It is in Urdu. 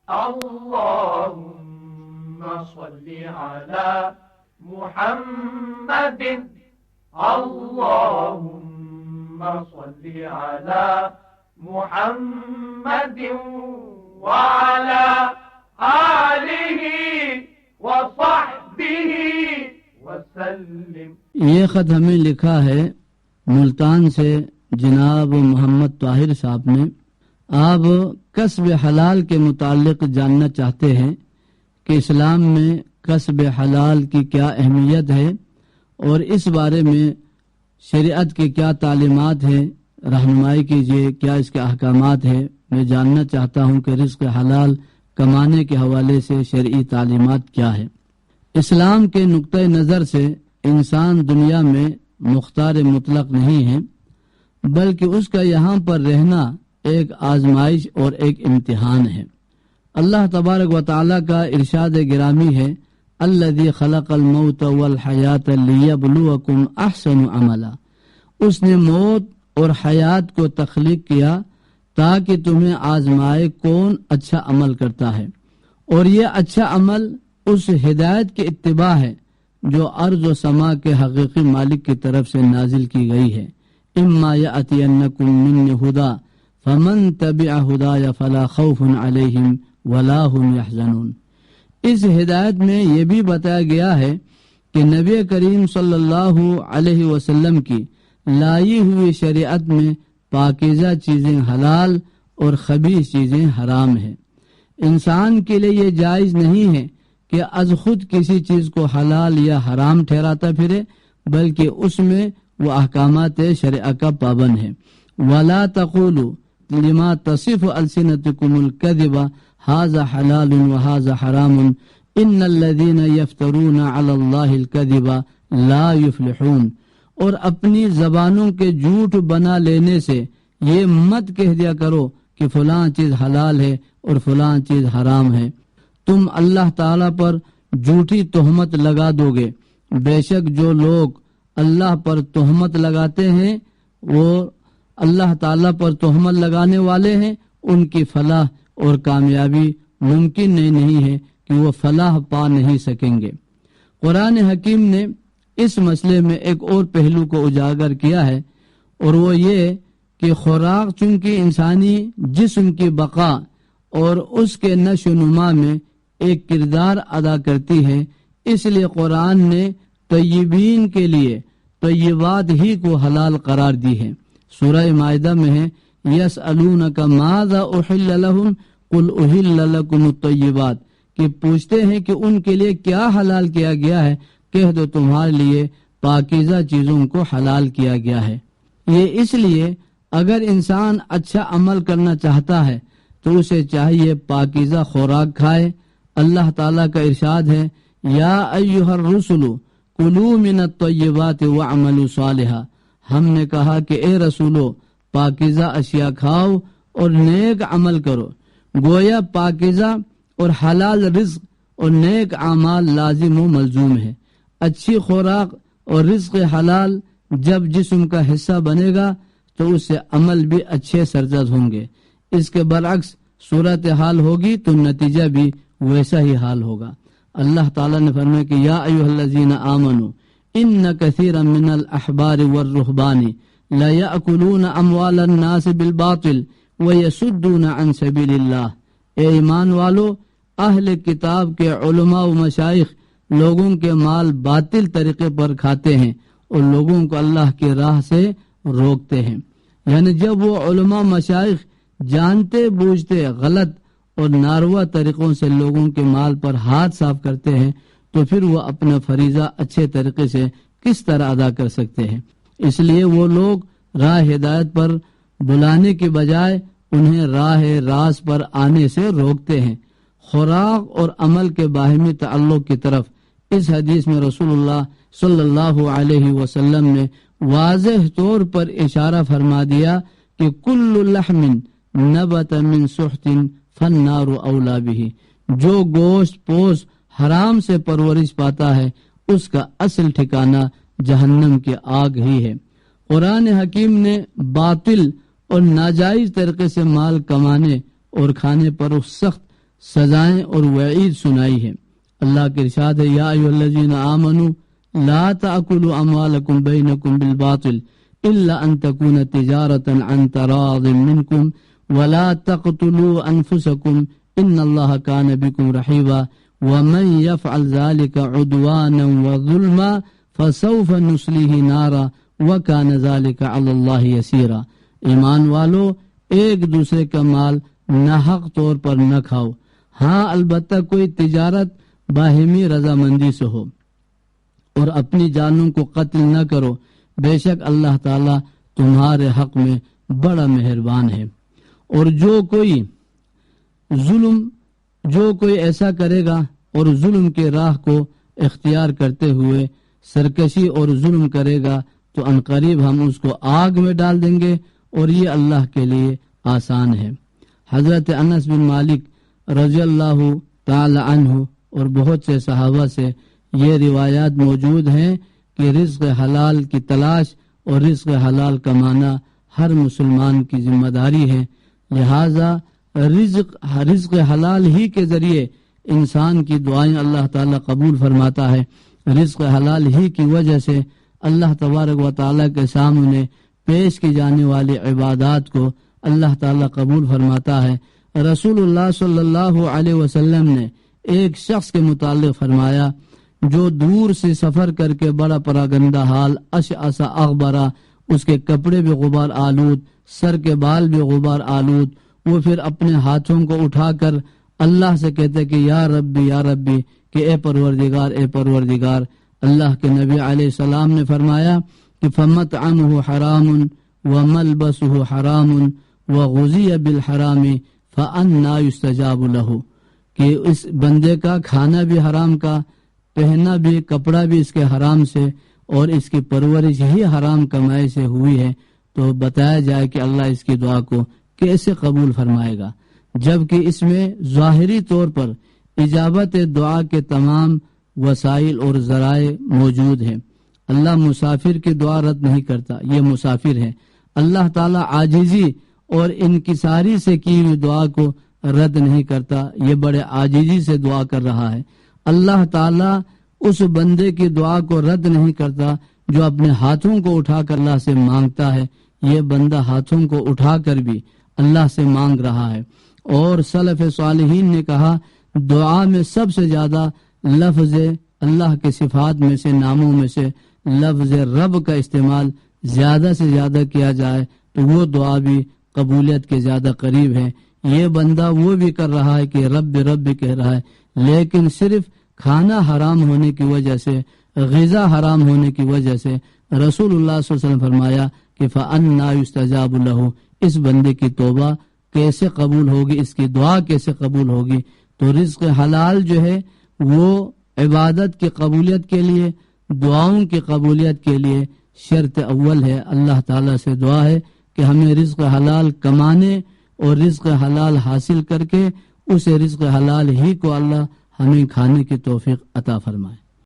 اللهم صل على محمد اللهم صل على محمد وعلى آله وصحبه وسلم۔ یہ خط ہمیں لکھا ہے ملتان سے جناب محمد طاہر صاحب نے۔ آپ کسب حلال کے متعلق جاننا چاہتے ہیں کہ اسلام میں کسب حلال کی کیا اہمیت ہے اور اس بارے میں شریعت کی کیا تعلیمات ہیں، رہنمائی کیجیے، کیا اس کے احکامات ہیں۔ میں جاننا چاہتا ہوں کہ رزق حلال کمانے کے حوالے سے شرعی تعلیمات کیا ہے۔ اسلام کے نقطۂ نظر سے انسان دنیا میں مختار مطلق نہیں ہے، بلکہ اس کا یہاں پر رہنا ایک آزمائش اور ایک امتحان ہے۔ اللہ تبارک و تعالیٰ کا ارشاد گرامی ہے، الذی خلق الموت والحیات لیبلوکم احسن عملا۔ اس نے موت اور حیات کو تخلیق کیا تاکہ تمہیں آزمائے کون اچھا عمل کرتا ہے، اور یہ اچھا عمل اس ہدایت کی اتباع ہے جو ارض و سما کے حقیقی مالک کی طرف سے نازل کی گئی ہے۔ اما یأتینکم منی ہدی فمن تبع ہدای فلا خوف علیہم ولا هم یحزنون۔ اس ہدایت میں یہ بھی بتایا گیا ہے کہ نبی کریم صلی اللہ علیہ وسلم کی لائی ہوئی شریعت میں پاکیزہ چیزیں حلال اور خبیث چیزیں حرام ہیں۔ انسان کے لیے یہ جائز نہیں ہے کہ از خود کسی چیز کو حلال یا حرام ٹھہراتا پھرے، بلکہ اس میں وہ احکامات شریعہ کا پابند ہے۔ وَلَا تَقُولُوا لِمَا تَصِفُ أَلْسِنَتُكُمُ الْكَذِبَ هَذَا حَلَالٌ وَهَذَا حَرَامٌ إِنَّ الَّذِينَ يَفْتَرُونَ عَلَى اللَّهِ الْكَذِبَ لَا يُفْلِحُونَ۔ اور اپنی زبانوں کے جھوٹ بنا لینے سے یہ مت کہہ دیا کرو کہ فلاں چیز حلال ہے اور فلاں چیز حرام ہے، تم اللہ تعالیٰ پر جھوٹی تہمت لگا دو گے۔ بے شک جو لوگ اللہ پر تہمت لگاتے ہیں وہ اللہ تعالیٰ پر تہمت لگانے والے ہیں، ان کی فلاح اور کامیابی ممکن نہیں ہے کہ وہ فلاح پا نہیں سکیں گے۔ قرآن حکیم نے اس مسئلے میں ایک اور پہلو کو اجاگر کیا ہے، اور وہ یہ کہ خوراک چونکہ انسانی جسم کی بقا اور اس کے نشو و نما میں ایک کردار ادا کرتی ہے، اس لیے قرآن نے طیبین کے لیے طیبات ہی کو حلال قرار دی ہے۔ سورہ مائدہ میں ہے، یسألونک ماذا احل لہم قل احل لکم الطیبات، کہ پوچھتے ہیں کہ ان کے لیے کیا حلال کیا گیا ہے، کہہ دو تمہارے لیے پاکیزہ چیزوں کو حلال کیا گیا ہے۔ یہ اس لیے اگر انسان اچھا عمل کرنا چاہتا ہے تو اسے چاہیے پاکیزہ خوراک کھائے۔ اللہ تعالیٰ کا ارشاد ہے، یا ایھا الرسل کلوا من الطیبات واعملوا صالحا۔ ہم نے کہا کہ اے رسولو پاکیزہ اشیاء کھاؤ اور نیک عمل کرو۔ گویا پاکیزہ اور حلال رزق اور نیک اعمال لازم و ملزوم ہے۔ اچھی خوراک اور رزق حلال جب جسم کا حصہ بنے گا تو اس سے عمل بھی اچھے سرزد ہوں گے۔ اس کے برعکس صورتحال ہوگی تو نتیجہ بھی ویسا ہی حال ہوگا۔ اللہ تعالیٰ نے فرمایا کہ یا ایھا الذین آمنوا ان کثیرا من الاحبار والرہبان لیأکلون اموال الناس بالباطل ویصدون عن سبیل اللہ۔ اے ایمان والو، اہل کتاب کے علماء و مشائخ لوگوں کے مال باطل طریقے پر کھاتے ہیں اور لوگوں کو اللہ کی راہ سے روکتے ہیں۔ یعنی جب وہ علماء مشائخ جانتے بوجھتے غلط اور ناروا طریقوں سے لوگوں کے مال پر ہاتھ صاف کرتے ہیں تو پھر وہ اپنا فریضہ اچھے طریقے سے کس طرح ادا کر سکتے ہیں؟ اس لیے وہ لوگ راہ ہدایت پر بلانے کے بجائے انہیں راہ راست پر آنے سے روکتے ہیں۔ خوراک اور عمل کے باہمی تعلق کی طرف اس حدیث میں رسول اللہ صلی اللہ علیہ وسلم نے واضح طور پر اشارہ فرما دیا کہ کل لحم نبت من سحت فالنار اولا به، جو گوشت پوش حرام سے پرورش پاتا ہے اس کا اصل ٹھکانہ جہنم کی آگ ہی ہے۔ قرآن حکیم نے باطل اور ناجائز طریقے سے مال کمانے اور کھانے پر سخت سزائیں اور وعید سنائی ہے۔ اللہ کے ارشاد ہے یا ایھا الذین آمنوا لا تأکلوا اموالکم بینکم بالباطل الا ان تکون تجارۃ عن تراض منکم ولا تقتلوا انفسکم ان اللہ کان بکم رحیما ومن یفعل ذلک عدوانا وظلما فسوف نصلیہ نارا وکان ذلک علی اللہ یسیرا۔ ایمان والو، ایک دوسرے کا مال ناحق طور پر نہ کھاؤ، ہاں البتہ کوئی تجارت باہمی رضامندی سے ہو، اور اپنی جانوں کو قتل نہ کرو، بے شک اللہ تعالی تمہارے حق میں بڑا مہربان ہے۔ اور جو کوئی ایسا کرے گا اور ظلم کے راہ کو اختیار کرتے ہوئے سرکشی اور ظلم کرے گا تو عنقریب ہم اس کو آگ میں ڈال دیں گے، اور یہ اللہ کے لیے آسان ہے۔ حضرت انس بن مالک رضی اللہ تعالی عنہ اور بہت سے صحابہ سے یہ روایات موجود ہیں کہ رزق حلال کی تلاش اور رزق حلال کمانا ہر مسلمان کی ذمہ داری ہے، لہذا رزق حلال ہی کے ذریعے انسان کی دعائیں اللہ تعالی قبول فرماتا ہے۔ رزق حلال ہی کی وجہ سے اللہ تبارک و تعالی کے سامنے پیش کی جانے والی عبادات کو اللہ تعالی قبول فرماتا ہے۔ رسول اللہ صلی اللہ علیہ وسلم نے ایک شخص کے متعلق فرمایا جو دور سے سفر کر کے بڑا پراگندہ حال اشعث اغبرا، اس کے کپڑے بھی غبار آلود، سر کے بال بھی غبار آلود، وہ پھر اپنے ہاتھوں کو اٹھا کر اللہ سے کہتے کہ یا ربی کہ اے پروردگار۔ اللہ کے نبی علیہ السلام نے فرمایا کہ فمطعمہ حرام وملبسہ حرام وغذی بالحرام فأنی یستجاب لہ، کہ اس بندے کا کھانا بھی حرام کا، پہننا بھی، کپڑا بھی اس کے حرام سے، اور اس کی پرورش ہی حرام کمائی سے ہوئی ہے، تو بتایا جائے کہ اللہ اس کی دعا کو کیسے قبول فرمائے گا، جبکہ اس میں ظاہری طور پر اجابت دعا کے تمام وسائل اور ذرائع موجود ہیں۔ اللہ مسافر کی دعا رد نہیں کرتا، یہ مسافر ہے۔ اللہ تعالی عاجزی اور انکساری سے کی ہوئی دعا کو رد نہیں کرتا، یہ بڑے عاجزی سے دعا کر رہا ہے۔ اللہ تعالی اس بندے کی دعا کو رد نہیں کرتا جو اپنے ہاتھوں کو اٹھا کر اللہ سے مانگتا ہے، یہ بندہ ہاتھوں کو اٹھا کر بھی اللہ سے مانگ رہا ہے۔ اور سلف صالحین نے کہا دعا میں سب سے زیادہ لفظ اللہ کے صفات میں سے، ناموں میں سے لفظ رب کا استعمال زیادہ سے زیادہ کیا جائے تو وہ دعا بھی قبولیت کے زیادہ قریب ہے۔ یہ بندہ وہ بھی کر رہا ہے کہ رب کہہ رہا ہے، لیکن صرف کھانا حرام ہونے کی وجہ سے، غذا حرام ہونے کی وجہ سے رسول اللہ صلی اللہ علیہ وسلم فرمایا کہ فَأَنَّا يُسْتَجَابُ لَهُ، اس بندے کی توبہ کیسے قبول ہوگی، اس کی دعا کیسے قبول ہوگی؟ تو رزق حلال جو ہے وہ عبادت کی قبولیت کے لیے، دعاؤں کی قبولیت کے لیے شرط اول ہے۔ اللہ تعالیٰ سے دعا ہے کہ ہمیں رزق حلال کمانے اور رزق حلال حاصل کر کے اسے رزق حلال ہی کو اللہ ہمیں کھانے کی توفیق عطا فرمائے۔